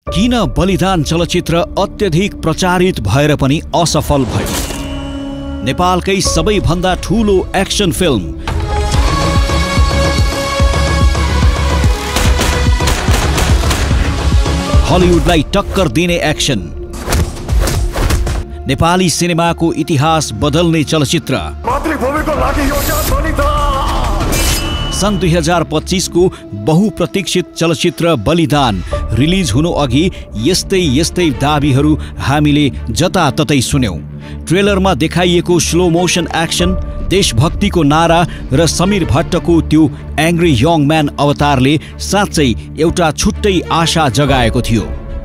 किन बलिदान चलचित्र अत्यधिक प्रचारित भएर पनि असफल भयो? नेपालकै सबैभन्दा ठूलो एक्सन फिल्म हलिउडलाई टक्कर दिने एक्सन, नेपाली सिनेमाको इतिहास बदल्ने चलचित्र मातृभूमिको लागि योगदान बलिदान। सन् 2025 को बहुप्रतीक्षित चलचित्र बलिदान रिलिज हुनु अघि यस्तै दाबीहरू हामीले जताततै सुन्यौं। ट्रेलरमा देखाइएको स्लो मोशन एक्सन, देशभक्तिको नारा र समीर भट्टको त्यो एङ्ग्री यङ म्यान अवतारले साँच्चै एउटा छुट्टै आशा जगाएको थियो।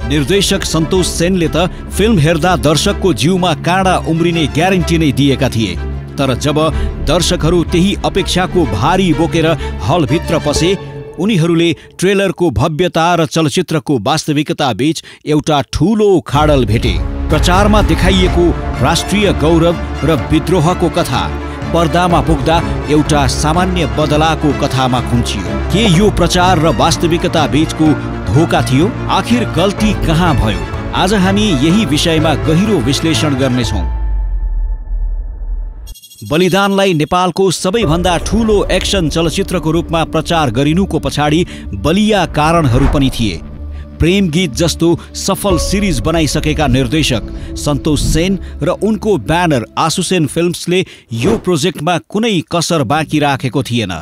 निर्देशक सन्तोष सेनले त फिल्म हेर्दा दर्शकको जिउमा काँडा उम्रिने ग्यारेन्टी नै दिएका थिए। तर जब दर्शकहरू त्यही अपेक्षाको भारी बोकेर हलभित्र पसे, उनीहरूले ट्रेलरको भव्यता र चलचित्रको वास्तविकता बीच एउटा ठूलो खाडल भेटे। प्रचारमा देखाइएको राष्ट्रिय गौरव र विद्रोहको कथा पर्दामा पुग्दा एउटा सामान्य बदलाको कथामा खुम्चियो। के यो प्रचार र वास्तविकता बीचको धोका थियो? आखिर गल्ती कहाँ भयो? आज हामी यही विषयमा गहिरो विश्लेषण गर्नेछौँ। बलिदानलाई नेपालको सबैभन्दा ठूलो एक्सन चलचित्रको रूपमा प्रचार गरिनुको पछाडि बलिया कारणहरू पनि थिए। प्रेम गीत जस्तो सफल सिरिज बनाइसकेका निर्देशक सन्तोष सेन र उनको ब्यानर आसुसेन फिल्म्सले यो प्रोजेक्टमा कुनै कसर बाँकी राखेको थिएन।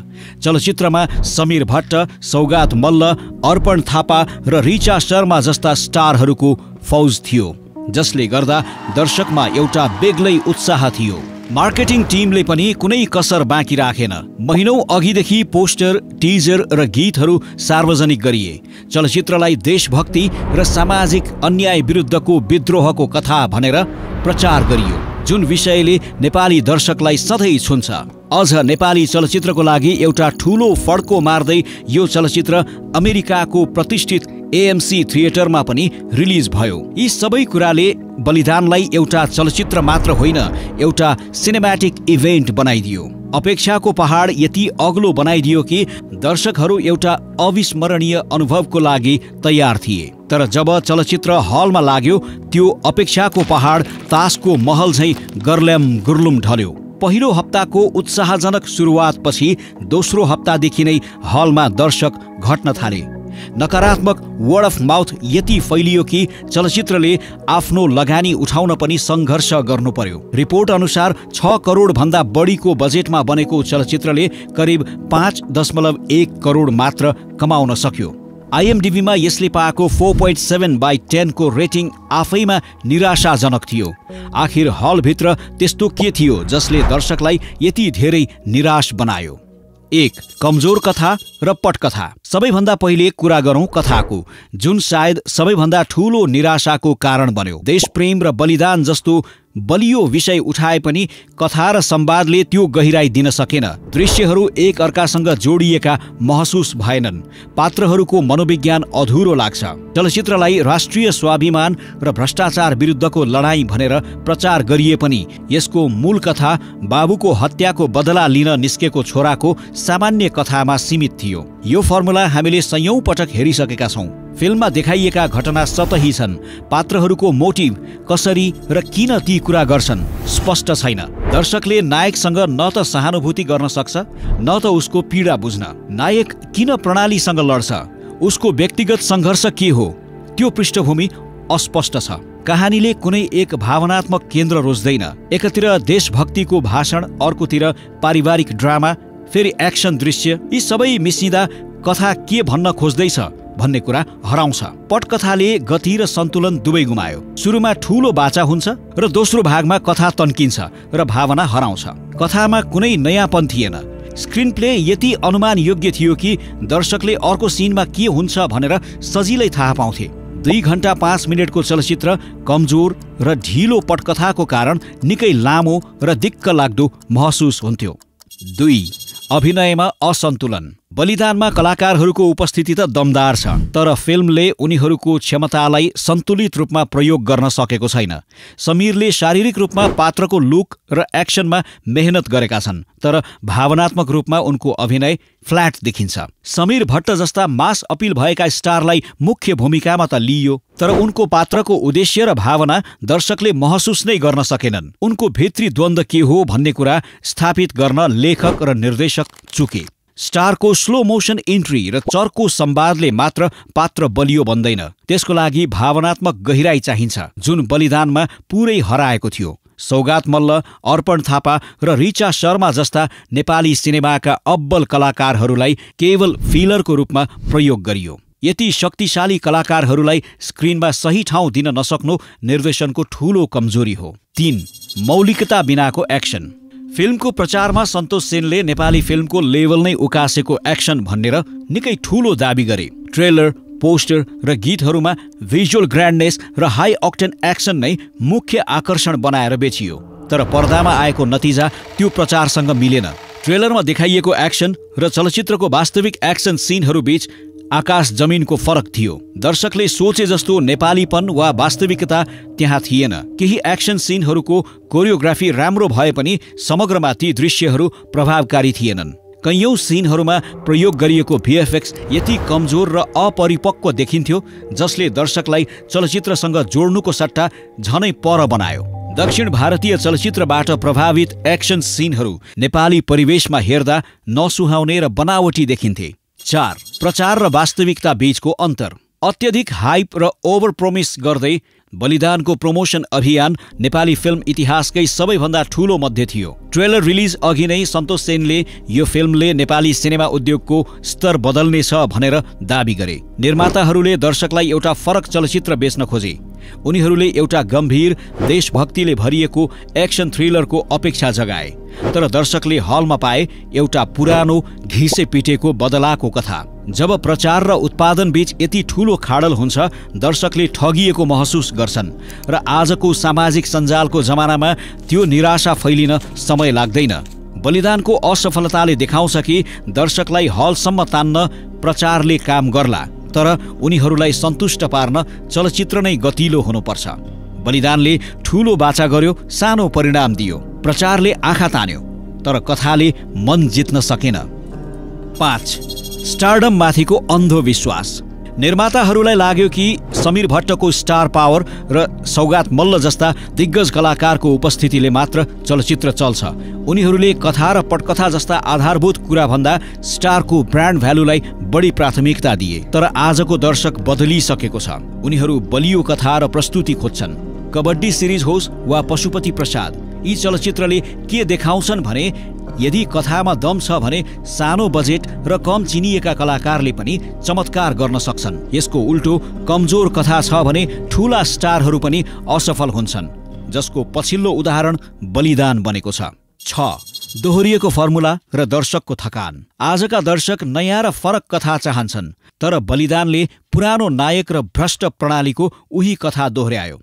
चलचित्रमा समीर भट्ट, सौगात मल्ल, अर्पण थापा र रिचा शर्मा जस्ता स्टारहरूको फौज थियो, जसले गर्दा दर्शकमा एउटा बेग्लै उत्साह थियो। मार्केटिङ टिमले पनि कुनै कसर बाँकी राखेन। महिनौं अघिदेखि पोस्टर, टिजर र गीतहरू सार्वजनिक गरिए। चलचित्रलाई देशभक्ति र सामाजिक अन्याय विरुद्धको विद्रोहको कथा भनेर प्रचार गरियो, जुन विषयले नेपाली दर्शकलाई सधैँ छुन्छ। अझ नेपाली चलचित्रको लागि एउटा ठूलो फड्को मार्दै यो चलचित्र अमेरिकाको प्रतिष्ठित AMC थिएटरमा पनि रिलिज भयो। यी सबै कुराले बलिदानलाई एउटा चलचित्र मात्र होइन, एउटा सिनेम्याटिक इभेन्ट बनाइदियो। अपेक्षाको पहाड यति अग्लो बनाइदियो कि दर्शकहरू एउटा अविस्मरणीय अनुभवको लागि तयार थिए। तर जब चलचित्र हलमा लाग्यो, त्यो अपेक्षाको पहाड तासको महल झैं गर्ल्याम गुर्लुम ढल्यो। पहिलो हप्ताको उत्साहजनक सुरुवातपछि दोस्रो हप्तादेखि नै हलमा दर्शक घट्न थाले। नकारात्मक वर्ड अफ माउथ यति फैलियो कि चलचित्रले आफ्नो लगानी उठाउन पनि सङ्घर्ष गर्नु पर्यो। रिपोर्ट अनुसार 6 करोड भन्दा बढीको बजेटमा बनेको चलचित्रले करिब 5.1 करोड मात्र कमाउन सक्यो। IMDbमा यसले पाएको 4.7/10 को रेटिङ आफैमा निराशाजनक थियो। आखिर हलभित्र त्यस्तो के थियो जसले दर्शकलाई यति धेरै निराश बनायो? 1. कमजोर कथा र पटकथा। सबैभन्दा पहिले कुरा गरौँ कथाको, जुन सायद सबैभन्दा ठूलो निराशाको कारण बन्यो। देशप्रेम र बलिदान जस्तो बलियो विषय उठाए पनि कथा र संवादले त्यो गहिराई दिन सकेन। दृश्यहरू एक अर्कासँग जोडिएका महसुस भएनन्। पात्रहरूको मनोविज्ञान अधुरो लाग्छ। चलचित्रलाई राष्ट्रिय स्वाभिमान र भ्रष्टाचार विरुद्धको लडाईँ भनेर प्रचार गरिए पनि यसको मूल कथा बाबुको हत्याको बदला लिन निस्केको छोराको सामान्य कथामा सीमित थियो। यो फर्मुला हामीले सयौं पटक हेरिसकेका छौं। फिल्ममा देखाइएका घटना सतही छन्। पात्रहरूको मोटिभ कसरी र किन ती कुरा गर्छन् स्पष्ट छैन। दर्शकले नायकसँग न त सहानुभूति गर्न सक्छ, न त उसको पीडा बुझ्न। नायक किन प्रणालीसँग लड्छ, उसको व्यक्तिगत सङ्घर्ष के हो, त्यो पृष्ठभूमि अस्पष्ट छ। कहानीले कुनै एक भावनात्मक केन्द्र रोज्दैन। एकातिर देशभक्तिको भाषण, अर्कोतिर पारिवारिक ड्रामा, फेरि एक्सन दृश्य, यी सबै मिसिँदा कथा के भन्न खोज्दैछ भन्ने कुरा हराउँछ। पटकथाले गति र सन्तुलन दुवै गुमायो। सुरुमा ठूलो बाचा हुन्छ र दोस्रो भागमा कथा तन्किन्छ र भावना हराउँछ। कथामा कुनै नयाँपन थिएन। स्क्रिन प्ले यति अनुमान योग्य थियो कि दर्शकले अर्को सिनमा के हुन्छ भनेर सजिलै थाहा पाउँथे। 2 घण्टा 5 मिनटको चलचित्र कमजोर र ढिलो पटकथाको कारण निकै लामो र दिक्क लाग्दो महसुस हुन्थ्यो। 2. अभिनयमा असन्तुलन। बलिदानमा कलाकारहरूको उपस्थिति त दमदार छ, तर फिल्मले उनीहरूको क्षमतालाई सन्तुलित रूपमा प्रयोग गर्न सकेको छैन। समीरले शारीरिक रूपमा पात्रको लुक र एक्सनमा मेहनत गरेका छन्, तर भावनात्मक रूपमा उनको अभिनय फ्ल्याट देखिन्छ। समीर भट्ट जस्ता मास अपिल भएका स्टारलाई मुख्य भूमिकामा त लिइयो, तर उनको पात्रको उद्देश्य र भावना दर्शकले महसुस नै गर्न सकेनन्। उनको भित्री द्वन्द्व के हो भन्ने कुरा स्थापित गर्न लेखक र निर्देशक चुके। स्टारको स्लो मोसन इन्ट्री र चर्को संवादले मात्र पात्र बलियो बन्दैन, त्यसको लागि भावनात्मक गहिराई चाहिन्छ, जुन बलिदानमा पुरै हराएको थियो। सौगात मल्ल, अर्पण थापा र रिचा शर्मा जस्ता नेपाली सिनेमाका अब्बल कलाकारहरूलाई केवल फिलरको रूपमा प्रयोग गरियो। यति शक्तिशाली कलाकारहरूलाई स्क्रिनमा सही ठाउँ दिन नसक्नु निर्देशनको ठूलो कमजोरी हो। 3. मौलिकता बिनाको एक्सन। फिल्मको प्रचारमा सन्तोष सेनले नेपाली फिल्मको लेभल नै उकासेको एक्सन भनेर निकै ठूलो दाबी गरे। ट्रेलर, पोस्टर र गीतहरूमा भिजुअल ग्रान्डनेस र हाई अक्टेन एक्सन नै मुख्य आकर्षण बनाएर बेचियो, तर पर्दामा आएको नतिजा त्यो प्रचारसँग मिलेन। ट्रेलरमा देखाइएको एक्सन र चलचित्रको वास्तविक एक्सन सिनहरू बीच आकाश जमिनको फरक थियो। दर्शकले सोचे जस्तो नेपालीपन वा वास्तविकता त्यहाँ थिएन। केही एक्सन सिनहरूको कोरियोग्राफी राम्रो भए पनि समग्रमा ती दृश्यहरू प्रभावकारी थिएनन्। कैयौं सिनहरूमा प्रयोग गरिएको VFX यति कमजोर र अपरिपक्व देखिन्थ्यो, जसले दर्शकलाई चलचित्रसँग जोड्नुको सट्टा झनै पर बनायो। दक्षिण भारतीय चलचित्रबाट प्रभावित एक्सन सिनहरू नेपाली परिवेशमा हेर्दा नसुहाउने र बनावटी देखिन्थे। 4. प्रचार र वास्तविकता बीचको अन्तर। अत्यधिक हाइप र ओभर प्रोमिस गर्दै बलिदानको प्रमोसन अभियान नेपाली फिल्म इतिहासकै सबैभन्दा ठूलो मध्ये थियो। ट्रेलर रिलिज अघि नै सन्तोष सेनले यो फिल्मले नेपाली सिनेमा उद्योगको स्तर बदल्नेछ भनेर दाबी गरे। निर्माताहरूले दर्शकलाई एउटा फरक चलचित्र बेच्न खोजे। उनीहरूले एउटा गम्भीर देशभक्तिले भरिएको एक्सन थ्रिलरको अपेक्षा जगाए, तर दर्शकले हलमा पाए एउटा पुरानो घिसे पिटेको बदलाको कथा। जब प्रचार र उत्पादन बीच यति ठूलो खाडल हुन्छ, दर्शकले ठगिएको महसुस गर्छन् र आजको सामाजिक सञ्जालको जमानामा त्यो निराशा फैलिन समय लाग्दैन। बलिदानको असफलताले देखाउँछ कि दर्शकलाई हलसम्म तान्न प्रचारले काम गर्ला, तर उनीहरूलाई सन्तुष्ट पार्न चलचित्र नै गतिलो हुनुपर्छ। बलिदानले ठूलो बाचा गर्यो, सानो परिणाम दियो। प्रचारले आँखा तान्यो, तर कथाले मन जित्न सकेन। 5. स्टारडम माथिको अन्धो विश्वास। निर्माताहरूलाई लाग्यो कि समीर भट्टको स्टार पावर र सौगात मल्ल जस्ता दिग्गज कलाकारको उपस्थितिले मात्र चलचित्र चल्छ। उनीहरूले कथा र पटकथा जस्ता आधारभूत कुराभन्दा स्टारको ब्रान्ड भ्यालुलाई बढी प्राथमिकता दिए। तर आजको दर्शक बदलिसकेको छ। उनीहरू बलियो कथा र प्रस्तुति खोज्छन्। कबड्डी सिरिज होस् वा पशुपति प्रसाद, यी चलचित्रले के देखाउँछन् भने यदि कथामा दम छ भने सानो बजेट र कम चिनिएका कलाकारले पनि चमत्कार गर्न सक्छन्। यसको उल्टो कमजोर कथा छ भने ठूला स्टारहरू पनि असफल हुन्छन्, जसको पछिल्लो उदाहरण बलिदान बनेको छ। 6. दोहोरिएको फर्मुला र दर्शकको थकान। आजका दर्शक नयाँ र फरक कथा चाहन्छन्, तर बलिदानले पुरानो नायक र भ्रष्ट प्रणालीको उही कथा दोहोर्यायो।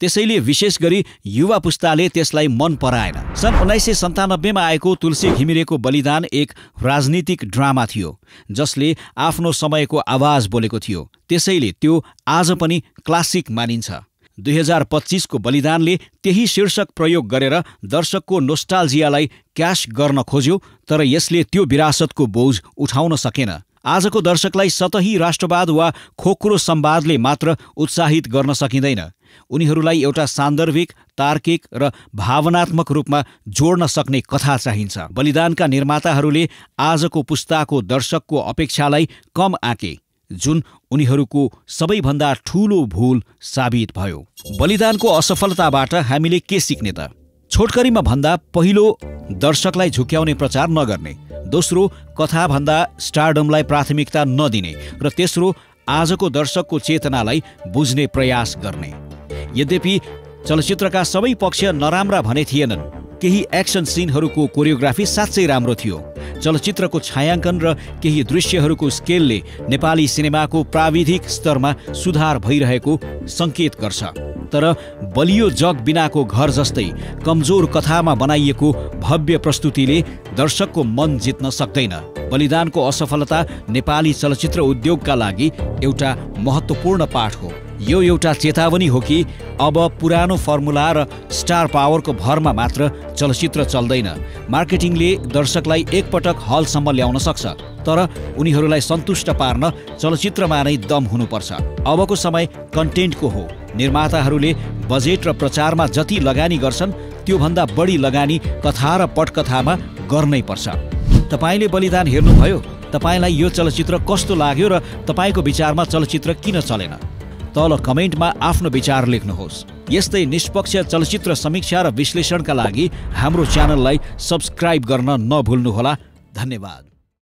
त्यसैले विशेष गरी युवा पुस्ताले त्यसलाई मन पराएन। सन् 1997 मा आएको तुलसी घिमिरेको बलिदान एक राजनीतिक ड्रामा थियो, जसले आफ्नो समयको आवाज बोलेको थियो। त्यसैले त्यो आज पनि क्लासिक मानिन्छ। 2025 को बलिदानले त्यही शीर्षक प्रयोग गरेर दर्शकको नोस्टाल्जियालाई क्याश गर्न खोज्यो, तर यसले त्यो विरासतको बोझ उठाउन सकेन। आजको दर्शकलाई सतही राष्ट्रवाद वा खोक्रो संवादले मात्र उत्साहित गर्न सकिँदैन। उनीहरूलाई एउटा सान्दर्भिक, तार्किक र भावनात्मक रूपमा जोड्न सक्ने कथा चाहिन्छ। बलिदानका निर्माताहरूले आजको पुस्ताको दर्शकको अपेक्षालाई कम आँके, जुन उनीहरूको सबैभन्दा ठूलो भूल साबित भयो। बलिदानको असफलताबाट हामीले के सिक्ने त? छोटकरीमा भन्दा पहिलो, दर्शकलाई झुक्याउने प्रचार नगर्ने। दोस्रो, कथाभन्दा स्टारडमलाई प्राथमिकता नदिने। र तेस्रो, आजको दर्शकको चेतनालाई बुझ्ने प्रयास गर्ने। यद्यपि चलचित्रका सबै पक्ष नराम्रा भने थिएनन्। केही एक्सन सिनहरूको कोरियोग्राफी साँच्चै राम्रो थियो। चलचित्रको छायाङ्कन र केही दृश्यहरूको स्केलले नेपाली सिनेमाको प्राविधिक स्तरमा सुधार भइरहेको सङ्केत गर्छ। तर बलियो जग बिनाको घर जस्तै कमजोर कथामा बनाइएको भव्य प्रस्तुतिले दर्शकको मन जित्न सक्दैन। बलिदानको असफलता नेपाली चलचित्र उद्योगका लागि एउटा महत्त्वपूर्ण पाठ हो। यो एउटा चेतावनी हो कि अब पुरानो फर्मुला र स्टार पावरको भरमा मात्र चलचित्र चल्दैन। मार्केटिङले दर्शकलाई एकपटक हलसम्म ल्याउन सक्छ, तर उनीहरूलाई सन्तुष्ट पार्न चलचित्रमा नै दम हुनुपर्छ। अबको समय कन्टेन्टको हो। निर्माताहरूले बजेट र प्रचारमा जति लगानी गर्छन् त्योभन्दा बढी लगानी कथा र पटकथामा गर्नै पर्छ। तपाईले बलिदान हेर्नुभयो? तपाईलाई यो चलचित्र कस्तो लाग्यो र तपाईको विचारमा चलचित्र किन चलेन? तल कमेन्टमा आफ्नो विचार लेख्नुहोस्। यस्तै निष्पक्ष चलचित्र समीक्षा र विश्लेषणका लागि हाम्रो च्यानललाई सब्स्क्राइब गर्न नभुल्नुहोला। धन्यवाद।